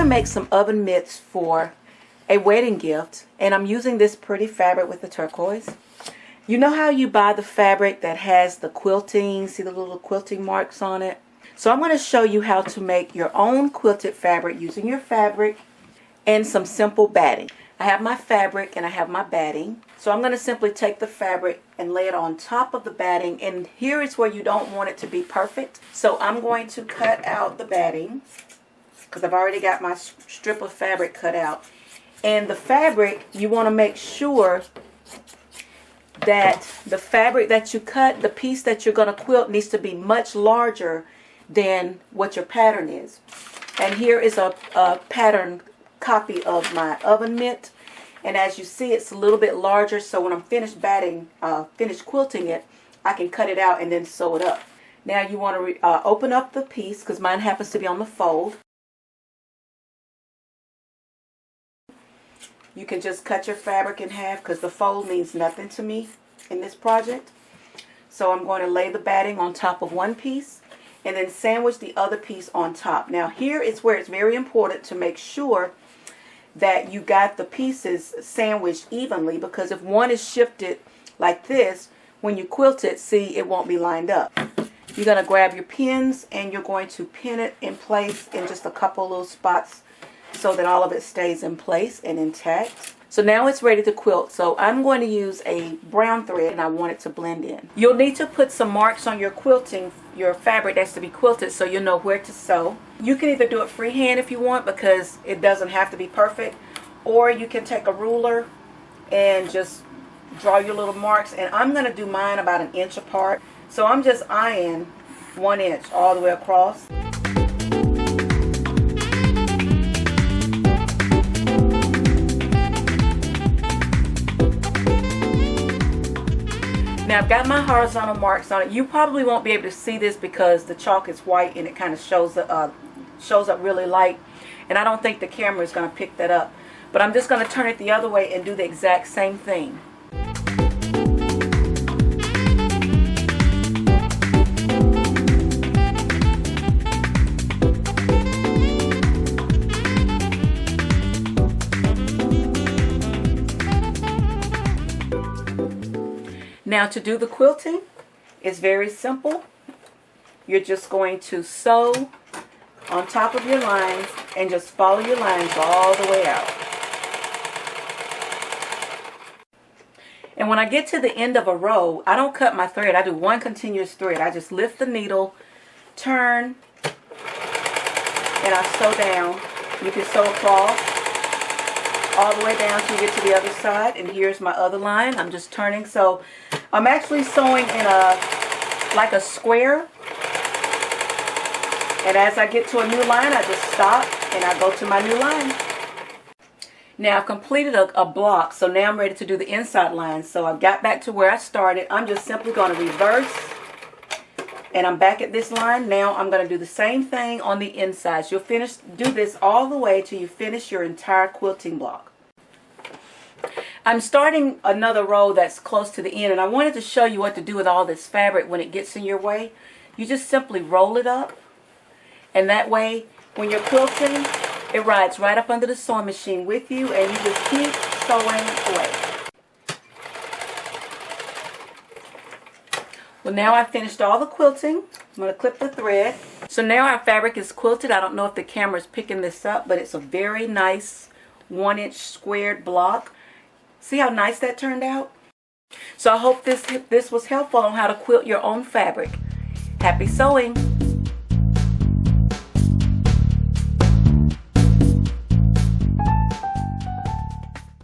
to make some oven mitts for a wedding gift, and I'm using this pretty fabric with the turquoise. You know how you buy the fabric that has the quilting, see the little quilting marks on it? So I'm going to show you how to make your own quilted fabric using your fabric and some simple batting. I have my fabric and I have my batting. So I'm going to simply take the fabric and lay it on top of the batting, and here is where you don't want it to be perfect. So I'm going to cut out the batting because I've already got my strip of fabric cut out. And the fabric, you want to make sure that the fabric that you cut, the piece that you're going to quilt, needs to be much larger than what your pattern is. And here is a pattern copy of my oven mitt. And as you see, it's a little bit larger, so when I'm finished batting, finished quilting it, I can cut it out and then sew it up. Now you want to open up the piece, because mine happens to be on the fold. You can just cut your fabric in half because the fold means nothing to me in this project. So I'm going to lay the batting on top of one piece and then sandwich the other piece on top. Now here is where it's very important to make sure that you got the pieces sandwiched evenly, because if one is shifted like this, when you quilt it, see, it won't be lined up. You're going to grab your pins and you're going to pin it in place in just a couple little spots so that all of it stays in place and intact. So now it's ready to quilt. So I'm going to use a brown thread and I want it to blend in. You'll need to put some marks on your quilting, your fabric that's to be quilted, so you'll know where to sew. You can either do it freehand if you want, because it doesn't have to be perfect, or you can take a ruler and just draw your little marks. And I'm going to do mine about 1 inch apart. So I'm just eyeing 1 inch all the way across. Now I've got my horizontal marks on it. You probably won't be able to see this because the chalk is white and it kind of shows up really light. And I don't think the camera is going to pick that up. But I'm just going to turn it the other way and do the exact same thing. Now to do the quilting, it's very simple. You're just going to sew on top of your lines and just follow your lines all the way out. And when I get to the end of a row, I don't cut my thread. I do one continuous thread. I just lift the needle, turn, and I sew down. You can sew across all the way down till you get to the other side. And here's my other line. I'm just turning. So I'm actually sewing in like a square. And as I get to a new line, I just stop and I go to my new line. Now I've completed a block, so now I'm ready to do the inside line. So I've got back to where I started. I'm just simply going to reverse, and I'm back at this line. Now I'm going to do the same thing on the inside. You'll do this all the way till you finish your entire quilting block. I'm starting another row that's close to the end, and I wanted to show you what to do with all this fabric when it gets in your way. You just simply roll it up, and that way when you're quilting, it rides right up under the sewing machine with you, and you just keep sewing away. Well, now I've finished all the quilting. I'm going to clip the thread. So now our fabric is quilted. I don't know if the camera is picking this up, but it's a very nice 1 inch squared block. See how nice that turned out? So I hope this was helpful on how to quilt your own fabric. Happy sewing!